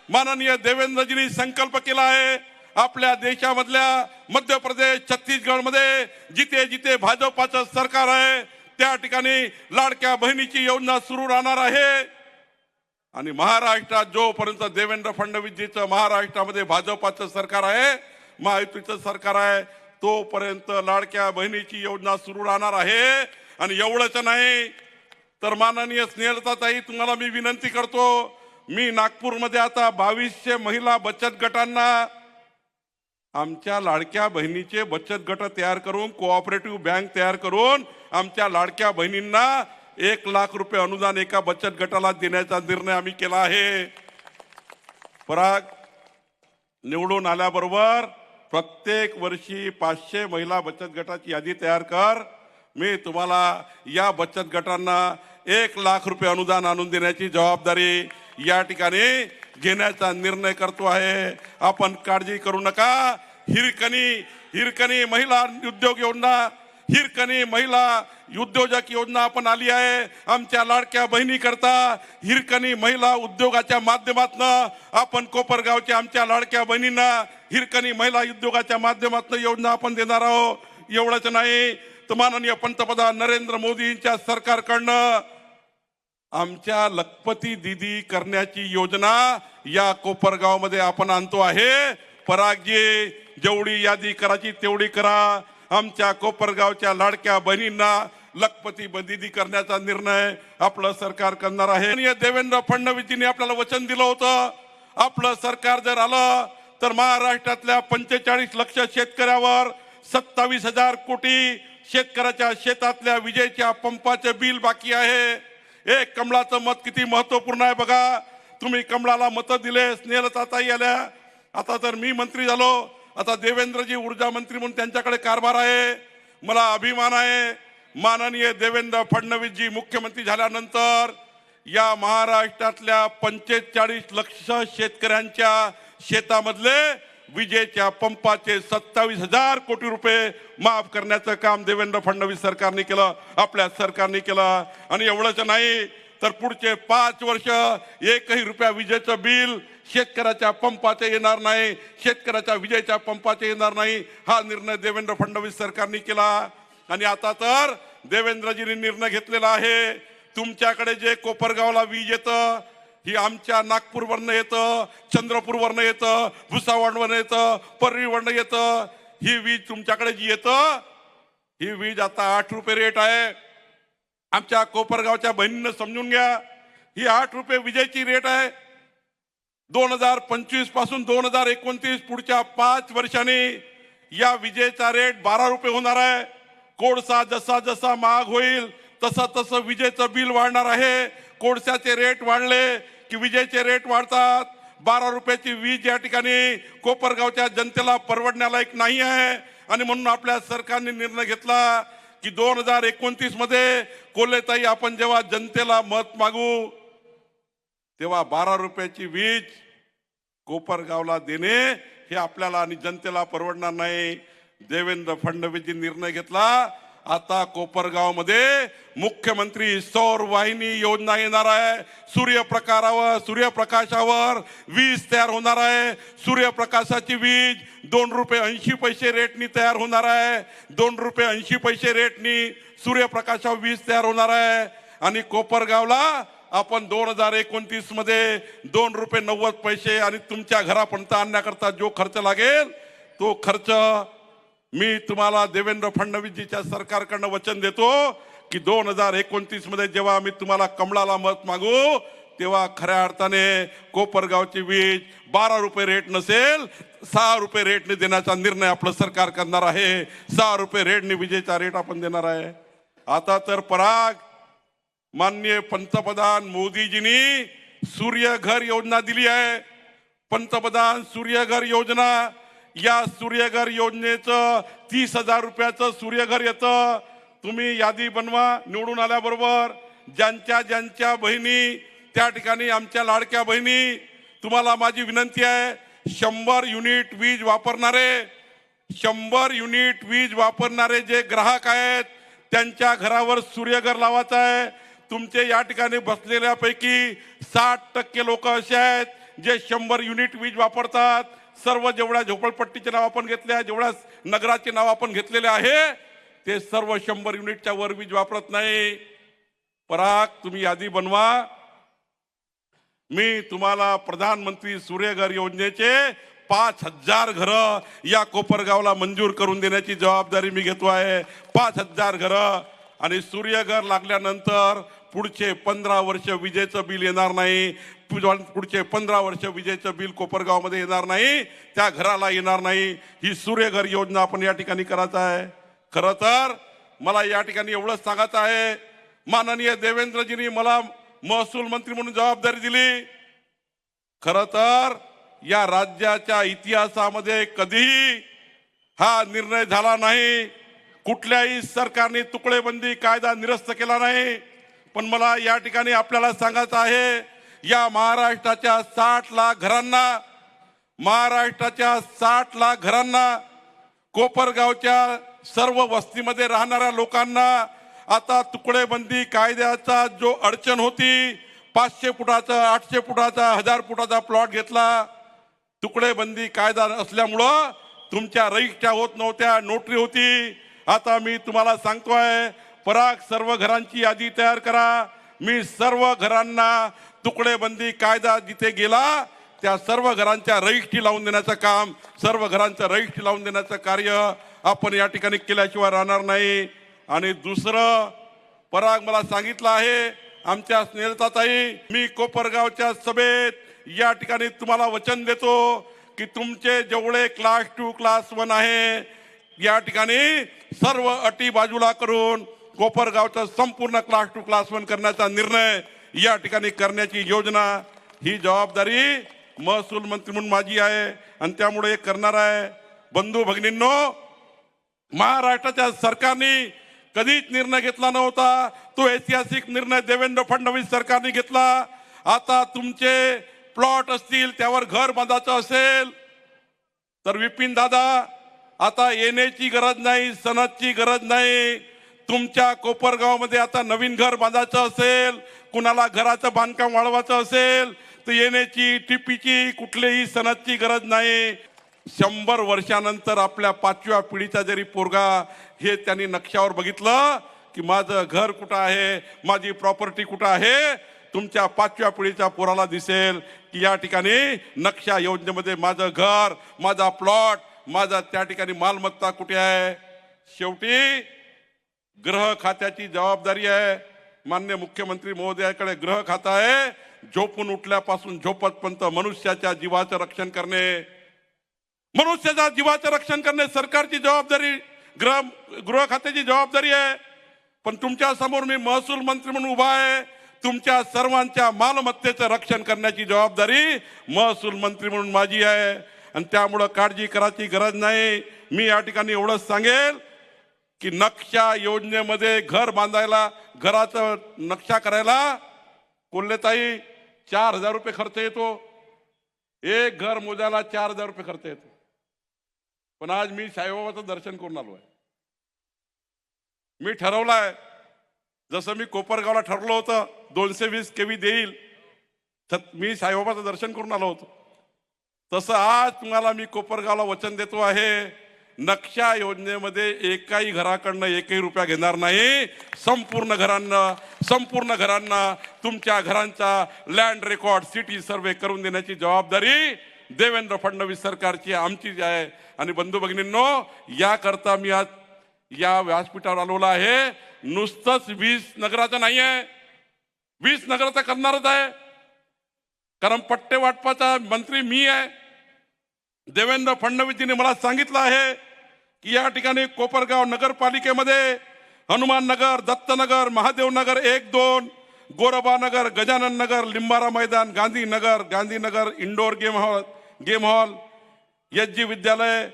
माननीय देवेंद्रजींनी संकल्प केला आहे। आपल्या देशामधल्या मध्य प्रदेश छत्तीसगड मध्ये जिथे जिथे भाजपाचं सरकार आहे त्या ठिकाणी लाडक्या बहिणीची योजना सुरू राहणार आहे। आणि महाराष्ट्रात जोपर्यंत देवेंद्र फडणवीसजीचं महाराष्ट्रामध्ये भाजपाचं सरकार आहे, महायुतीचं सरकार आहे, तोपर्यंत लाडक्या बहिणीची योजना सुरू राहणार आहे। आणि एवढंच नाही तर माननीय स्नेहलताताई, तुम्हाला मी विनंती करतो, मी नागपूरमध्ये आता 2200 महिला बचत गटांना आमच्या लाडक्या बहिणीचे बचत गट तयार करून कोऑपरेटिव्ह बँक तयार करून आमच्या लाडक्या बहिणींना 1 लाख रुपये अनुदान एका बचत गटाला देण्याचा निर्णय आम्ही केला आहे। पराग, निवडून आल्याबरोबर प्रत्येक वर्षी 500 महिला बचत गटाची यादी तयार कर। मी तुम्हाला या बचत गटांना 1 लाख रुपये अनुदान आणून देण्याची जबाबदारी या ठिकाणी घेण्याचा निर्णय करतो आहे। आपण काळजी करू नका। हिरकणी महिला उद्योग योजना, हिरकणी महिला उद्योजक योजना आपण आली आहे आमच्या लाडक्या बहिणी करता। हिरकणी महिला उद्योगाच्या माध्यमातून आपण कोपरगावच्या आमच्या लाडक्या बहिणींना हिरकणी महिला उद्योगाच्या माध्यमातून योजना आपण देणार आहोत। एवढंच नाही तर माननीय पंतप्रधान नरेंद्र मोदींच्या सरकारकडनं आमच्या लखपती दीदी करण्याची योजना या कोपरगाव मध्ये आपण आणतो आहे। परागजी, जेवढी यादी करायची तेवढी करा। आमच्या कोपरगावच्या लाडक्या बहिणींना लखपती दीदी करण्याचा निर्णय आपलं सरकार करणार आहे। देवेंद्र फडणवीसजींनी आपल्याला वचन दिलं होतं, आपलं सरकार जर आलं तर महाराष्ट्रातल्या 45 लाख शेतकऱ्यावर 27,000 कोटी शेतकऱ्याच्या शेतातल्या विजेच्या पंपाचे बिल बाकी आहे। एक कमळाचं मत किती महत्वपूर्ण आहे बघा। तुम्ही कमळाला मत दिले, स्नेहलताताई आल्या, आता तर मी मंत्री झालो, आता देवेंद्रजी ऊर्जा मंत्री म्हणून त्यांच्याकडे कारभार आहे। मला अभिमान आहे, माननीय देवेंद्र फडणवीसजी मुख्यमंत्री झाल्यानंतर या महाराष्ट्रातल्या 45 लाख शेतकऱ्यांच्या शेतामधले विजेच्या पंपाचे 27,000 कोटी रुपये माफ करण्याचं काम देवेंद्र फडणवीस सरकारने केलं, आपल्या सरकारने केलं। आणि एवढंच नाही तर पुढचे 5 वर्ष 1ही रुपया विजेचं बिल शेतकऱ्याच्या पंपाचे येणार नाही, शेतकऱ्याच्या विजेच्या पंपाचे येणार नाही, हा निर्णय देवेंद्र फडणवीस सरकारने केला। आणि आता तर देवेंद्रजींनी निर्णय घेतलेला आहे, तुमच्याकडे जे कोपरगावला वीज येतं ही आमच्या नागपूरवरनं येतं, चंद्रपूरवरनं येतं, भुसावळवरनं येतं, परळीवरनं येतं। ही वीज तुमच्याकडे जी येतं ही वीज आता 8 रुपये रेट आहे। आमच्या कोपरगावच्या बहिणींना समजून घ्या, ही 8 रुपये विजेची रेट आहे। 2025 पासून 2029 पुढच्या 5 वर्षांनी या विजेचा रेट 12 रुपये होणार आहे। कोळसा जसा जसा महाग होईल तसं तसं विजेचं बिल वाढणार आहे। कोळशाचे रेट वाढले की विजेचे रेट वाढतात। 12 रुपयाची वीज या ठिकाणी कोपरगावच्या जनतेला परवडण्यालायक नाही आहे। आणि म्हणून आपल्या सरकारने निर्णय घेतला की 2029 मध्ये कोल्हेताई आपण जेव्हा जनतेला मत मागू तेव्हा 12 रुपयाची वीज कोपरगावला देणे हे आपल्याला आणि जनतेला परवडणार नाही। देवेंद्र फडणवीसजी निर्णय घेतला, आता कोपरगाव मध्ये मुख्यमंत्री सौर वाहिनी योजना येणार आहे। सूर्यप्रकाशावर वीज तयार होणार आहे। सूर्यप्रकाशाची वीज 2 रुपये 80 पैसे रेटनी तयार होणार आहे। 2 रुपये 80 पैसे रेटनी सूर्यप्रकाशावर वीज तयार होणार आहे। आणि कोपरगावला आपण 2029 मध्ये 2 रुपये 90 पैसे आणि तुमच्या घरापर्यंत आणण्याकरता जो खर्च लागेल तो खर्च मी तुम्हाला देवेंद्र फडणवीसजीच्या सरकारकडनं वचन देतो की 2029 मध्ये जेव्हा आम्ही तुम्हाला कमळाला मत मागू तेव्हा खऱ्या अर्थाने कोपरगावची वीज 12 रुपये रेट नसेल 6 रुपये रेटने देण्याचा निर्णय आपलं सरकार करणार आहे। 6 रुपये रेटने विजेचा रेट आपण देणार आहे। आता तर पराग, माननीय पंतप्रधान मोदीजींनी सूर्यघर योजना दिली आहे। पंतप्रधान सूर्यघर योजना, या सूर्यघर योजनेचं 30,000 रुपयाचं सूर्यघर येतं। तुम्ही यादी बनवा निवडून आल्याबरोबर, ज्यांच्या ज्यांच्या बहिणी त्या ठिकाणी आमच्या लाडक्या बहिणी, तुम्हाला माझी विनंती आहे, 100 युनिट वीज वापरणारे 100 युनिट वीज वापरणारे जे ग्राहक आहेत त्यांच्या घरावर सूर्यघर लावायचं आहे। तुमचे या ठिकाणी बसलेल्यापैकी 60% लोक असे आहेत जे 100 युनिट वीज वापरतात, सर्व जेवढ्या झोपडपट्टीचे नाव आपण घेतले, जेवढ्या नगराचे नाव आपण घेतलेले आहे, ते सर्व 100 युनिटच्या वर वीज वापरत नाही. पराग, तुम्ही यादी बनवा. मी तुम्हाला प्रधानमंत्री सूर्यघर योजनेचे 5000 घरं या कोपरगावला मंजूर करून देण्याची जबाबदारी मी घेतो आहे. 5000 घरं. आणि सूर्यघर लागल्यानंतर पुढचे 15 वर्ष विजेचं बिल येणार नाही. पुढचे 15 वर्ष विजेचं बिल कोपरगावमध्ये येणार नाही, त्या घराला येणार नाही. ही सूर्यघर योजना आपण या ठिकाणी करायचं आहे. खरं तर मला या ठिकाणी एवढंच सांगायचं आहे, माननीय देवेंद्रजींनी मला महसूल मंत्री म्हणून जबाबदारी दिली. खरं तर या राज्याच्या इतिहासामध्ये कधीही हा निर्णय झाला नाही. कुठल्याही सरकारने तुकडेबंदी कायदा निरस्त केला नाही. पण मला या ठिकाणी आपल्याला सांगायचं आहे, या महाराष्ट्राच्या 60 लाख घरांना, कोपरगावच्या सर्व वस्तीमध्ये राहणाऱ्या लोकांना आता तुकडेबंदी कायद्याचा जो अडचण होती, 500 फुटाचा, 800 फुटाचा, 1000 फुटाचा प्लॉट घेतला. तुकडेबंदी कायदा असल्यामुळं तुमच्या रजिस्ट्र्या होत नव्हत्या, नोटरी होती. आता मी तुम्हाला सांगतोय, पराग, सर्व घरांची यादी तयार करा. मी सर्व घरांना तुकडेबंदी कायदा जिथे गेला त्या सर्व घरांच्या रजिस्ट्री लावून देण्याचं काम, सर्व घरांचं रजिस्ट्री लावून देण्याचं कार्य आपण या ठिकाणी केल्याशिवाय राहणार नाही. आणि दुसरं, पराग, मला सांगितलं आहे आमच्या स्नेहलताताई, मी कोपरगावच्या सभेत या ठिकाणी तुम्हाला वचन देतो की तुमचे जेवढे क्लास 2 क्लास 1 आहे, या ठिकाणी सर्व अटी बाजूला करून कोपरगावचा संपूर्ण क्लास 2 क्लास 1 करण्याचा निर्णय या ठिकाणी करण्याची योजना, ही जबाबदारी महसूल मंत्री म्हणून माझी आहे आणि त्यामुळे करणार आहे. बंधू भगिनींनो, महाराष्ट्राच्या सरकारने कधीच निर्णय घेतला नव्हता. तो ऐतिहासिक निर्णय देवेंद्र फडणवीस सरकारने घेतला. आता तुमचे प्लॉट असतील, त्यावर घर बांधायचं असेल तर विपिन दादा, आता येण्याची गरज नाही, सनदची गरज नाही. तुमच्या कोपरगावमध्ये आता नवीन घर बांधायचं असेल, कुणाला घराचं बांधकाम वाढवायचं असेल तर येण्याची, टिपीची, कुठलीही सनदची गरज नाही. 100 वर्षानंतर आपल्या 5व्या पिढीचा जरी पोरगा हे त्यांनी नक्षावर बघितलं की माझं घर कुठं आहे, माझी प्रॉपर्टी कुठं आहे, तुमच्या 5व्या पिढीच्या पोराला दिसेल की या ठिकाणी नक्षा योजनेमध्ये माझं घर, माझा प्लॉट, माझा त्या ठिकाणी मालमत्ता कुठे आहे. शेवटी गृह खात्याची जबाबदारी आहे. माननीय मुख्यमंत्री महोदयाकडे गृह खातं आहे. झोपून उठल्यापासून झोपतपर्यंत मनुष्याच्या जीवाचं रक्षण करणे, मनुष्याच्या जीवाचं रक्षण करणे सरकारची जबाबदारी, गृह खात्याची जबाबदारी आहे. पण तुमच्या समोर मी महसूल मंत्री म्हणून उभा आहे. तुमच्या सर्वांच्या मालमत्तेचं रक्षण करण्याची जबाबदारी महसूल मंत्री म्हणून माझी आहे आणि त्यामुळे काळजी करायची गरज नाही. मी या ठिकाणी एवढंच सांगेल की नक्षा योजनेमध्ये घर बांधायला, घराचं नक्षा करायला कोल्हेताई 4000 रुपये खर्च येतो. एक घर मोजायला 4000 रुपये खर्च येतो. पण आज मी साईबाबाचं दर्शन करून आलो आहे. मी ठरवलंय, जसं मी कोपरगावला ठरलं होतं 220 केवी देईल, मी साईबाबाचं दर्शन करून आलो होतो, तसं आज तुम्हाला मी कोपरगावला वचन देतो आहे, नक्षा योजनेमध्ये एकाही घराकडनं एकही रुपया घेणार नाही. संपूर्ण घरांना तुमच्या घरांचा लँड रेकॉर्ड, सिटी सर्वे करून देण्याची जबाबदारी देवेंद्र फडणवीस सरकारची, आमची आहे. आणि बंधू भगिनींनो, याकरता मी आज या व्यासपीठावर आलेलो आहे. नुसतंच 20 नगराचं नाही आहे, 20 नगराचं करणारच आहे, कारण पट्टे वाटपाचा मंत्री मी आहे. देवेंद्र फडणवीसजींनी मला सांगितलं आहे की या ठिकाणी कोपरगाव नगरपालिकेमध्ये हनुमान नगर, दत्तनगर, महादेव नगर 1-2, गोरबा नगर, गजानन नगर, लिंबारा मैदान, Gandhinagar indoor game hall, SG विद्यालय,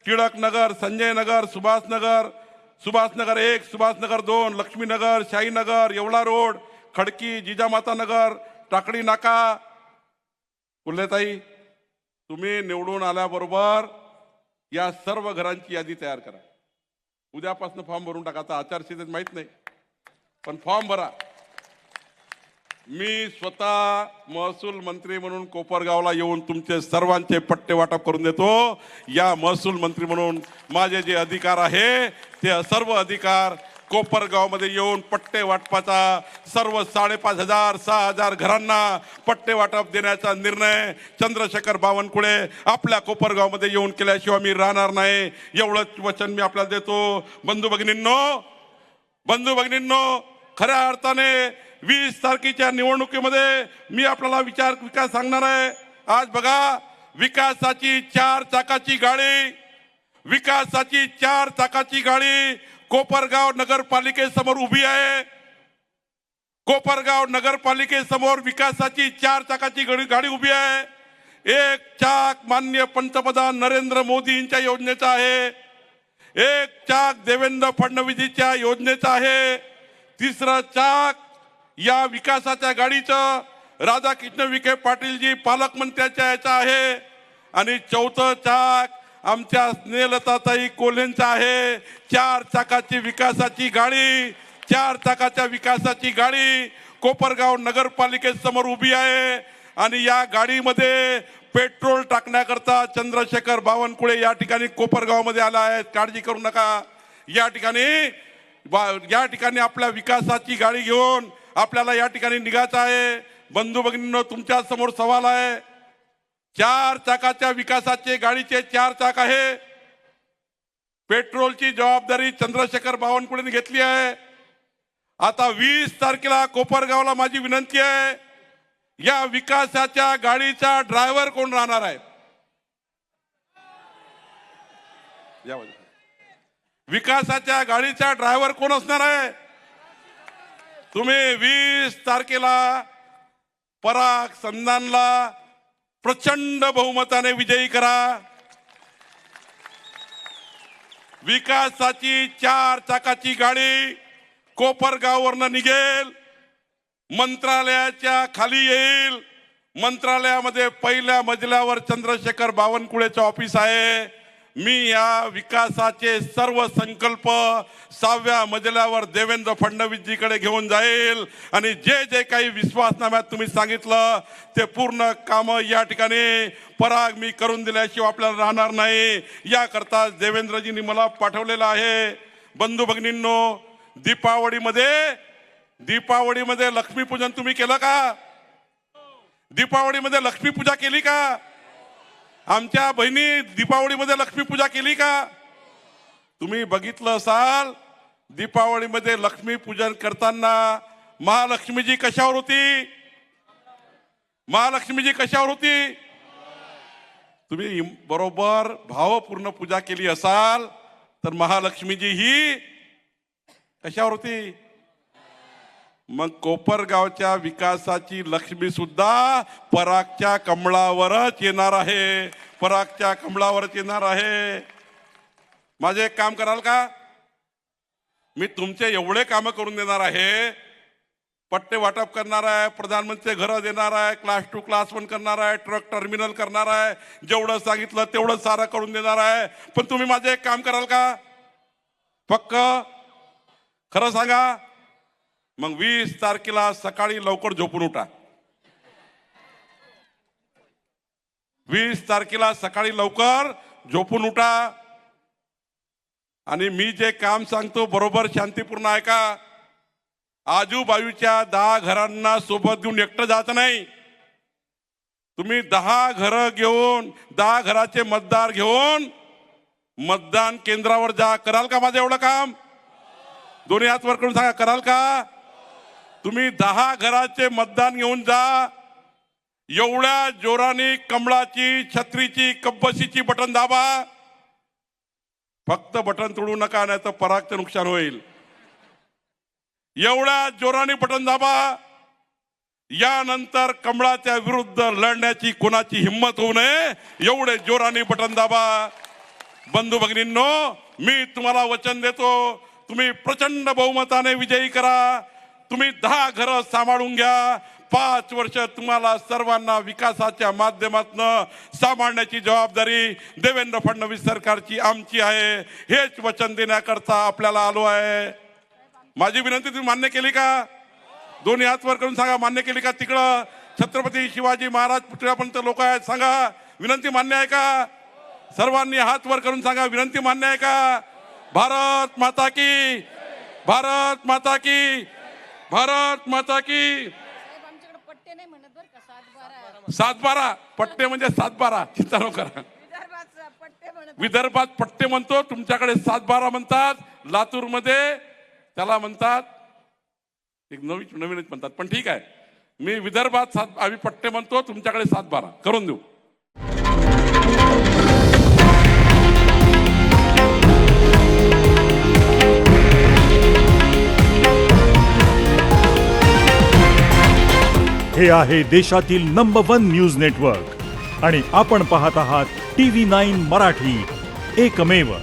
टिळक नगर, संजय नगर, सुभाष नगर 1, सुभाष नगर 2, लक्ष्मीनगर, शाहीनगर, येवला रोड, खडकी, जिजामाता नगर, टाकळी नाका. कुल्हेताई, तुम्ही निवडून आल्याबरोबर या सर्व घरांची यादी तयार करा. उद्यापासून फॉर्म भरून टाका. आता आचारसंहितेत माहित नाही, पण फॉर्म भरा. मी स्वतः महसूल मंत्री म्हणून कोपरगावला येऊन तुमचे सर्वांचे पट्टे वाटप करून देतो। या महसूल मंत्री म्हणून माझे जे अधिकार आहे ते सर्व अधिकार कोपरगाव मध्ये येऊन पट्टे वाटपाचा सर्व 5,500 6,000 घरांना पट्टे वाटप देण्याचा निर्णय चंद्रशेखर बावनकुळे आपल्या कोपरगाव मध्ये येऊन केल्याशिवाय मी राहणार नाही, एवढंच वचन मी आपल्याला देतो। बंधू भगिनींनो, खऱ्या अर्थाने 20 तारखेच्या निवडणुकीमध्ये मी आपल्याला विकास सांगणार आहे। आज बघा, विकासाची 4 चाकाची गाडी कोपरगाव नगरपालिकेसमोर उभी आहे। कोपरगाव नगरपालिकेसमोर विकासाची 4 चाकाची गाडी उभी आहे। एक चाक माननीय पंतप्रधान नरेंद्र मोदी यांच्या योजनेचा आहे, एक चाक देवेंद्र फडणवीसच्या योजनेचा आहे, तिसरं चाक या विकासाच्या गाडीचं राधाकृष्ण विखे पाटीलजी पालकमंत्र्याच्या याचा आहे आणि चौथं चाक आमच्या स्नेहलताताई कोल्हेंचा आहे। 4 चाकाची विकासाची गाडी कोपरगाव नगरपालिकेसमोर उभी आहे आणि या गाडीमध्ये पेट्रोल टाकण्याकरता चंद्रशेखर बावनकुळे या ठिकाणी कोपरगाव मध्ये आला आहे। काळजी करू नका, या ठिकाणी आपल्या विकासाची गाडी घेऊन आपल्याला या ठिकाणी निघायचं आहे। बंधू भगिनींनो, तुमच्या समोर सवाल आहे। 4 चाकाच्या विकासाचे गाडीचे 4 चाक आहे, पेट्रोलची जबाबदारी चंद्रशेखर बावनकुळेंनी घेतली आहे। आता 20 तारखेला कोपरगावला माझी विनंती आहे, या विकासाच्या गाडीचा ड्रायव्हर कोण राहणार आहे? विकासाच्या गाडीचा ड्रायव्हर कोण असणार आहे? तुम्ही 20 तारखेला पराग संधानला प्रचंड बहुमताने विजयी करा। विकासाची 4 चाकाची गाडी कोपरगाववरनं निघेल, मंत्रालयाच्या खाली येईल। मंत्रालयामध्ये पहिल्या मजल्यावर चंद्रशेखर बावनकुळेचं ऑफिस आहे। मी या विकासाचे सर्व संकल्प 6व्या मजल्यावर देवेंद्र फडणवीसजीकडे घेऊन जाईल आणि जे जे काही विश्वासनाम्यात तुम्ही सांगितलं ते पूर्ण कामं या ठिकाणी पराग मी करून दिल्याशिवाय आपल्याला राहणार नाही, याकरता देवेंद्रजींनी मला पाठवलेलं आहे। बंधू भगिनींनो, दीपावळीमध्ये लक्ष्मीपूजन तुम्ही केलं का? दीपावळीमध्ये लक्ष्मीपूजा केली का? आमच्या बहिणी दीपावळीमध्ये लक्ष्मीपूजा केली का? तुम्ही बघितलं असाल, दीपावळीमध्ये लक्ष्मीपूजन करताना महालक्ष्मीजी कशावर होती? तुम्ही बरोबर भावपूर्ण पूजा केली असाल तर महालक्ष्मीजी ही कशावर होती? मग कोपरगावच्या विकासाची लक्ष्मी सुद्धा परागच्या कमळावरच येणार आहे। माझे एक काम कराल का? मी तुमचे एवढे काम करून देणार आहे, पट्टे वाटप करणार आहे, प्रधानमंत्री घर देणार आहे, क्लास 2 क्लास 1 करणार आहे, ट्रक टर्मिनल करणार आहे, जेवढं सांगितलं तेवढं सारं करून देणार आहे। पण तुम्ही माझे एक काम कराल का? पक्क खरं सांगा। मग 20 तारखेला सकाळी लवकर झोपून उठा। 20 तारखेला सकाळी लवकर झोपून उठा आणि मी जे काम सांगतो बरोबर शांतीपूर्ण ऐका। आजूबाजूच्या 10 घरांना सोबत घेऊन एकटं जायचं नाही। तुम्ही 10 घरं घेऊन 10 घराचे मतदार घेऊन मतदान केंद्रावर जा। कराल का माझं एवढं काम? दोन्ही हात वर करून सांगा, कराल का? तुम्ही 10 घराचे मतदान घेऊन जा। एवढ्या जोराने कमळाची, छत्रीची, कब्बशीची बटन दाबा। फक्त बटन तोडू नका, नाही तर परागचं नुकसान होईल। एवढ्या जोराने बटन दाबा। यानंतर कमळाच्या विरुद्ध लढण्याची कोणाची हिंमत होऊ नये, एवढे जोराने बटन दाबा। बंधू भगिनींनो, मी तुम्हाला वचन देतो, तुम्ही प्रचंड बहुमताने विजयी करा। तुम्ही 10 घरं सांभाळून घ्या। 5 वर्ष तुम्हाला सर्वांना विकासाच्या माध्यमातून सांभाळण्याची जबाबदारी देवेंद्र फडणवीस सरकारची आमची आहे, हेच वचन देण्याकरता आपल्याला आलो आहे। माझी विनंती तुम्ही मान्य केली का? दोन्ही हात वर करून सांगा मान्य केली का? तिकडं छत्रपती शिवाजी महाराज पुतळ्यापर्यंत लोक आहेत, सांगा विनंती मान्य आहे का? सर्वांनी हात वर करून सांगा विनंती मान्य आहे का? भारत माता की, भारत माता की, भारत माता की. पट्टे नाही म्हणत बरं का, 7-12 पट्टे म्हणजे 7-12, चिंता नको करा. विदर्भात पट्टे म्हणतो, तुमच्याकडे 7-12 म्हणतात. लातूर मध्ये त्याला म्हणतात एक नवीनच म्हणतात, पण ठीक आहे. मी विदर्भात आम्ही पट्टे म्हणतो, तुमच्याकडे 7-12 करून देऊ. हे आहे देशातील नंबर 1 न्यूज नेटवर्क आणि आपण पाहत आहात TV9 मराठी, एकमेव.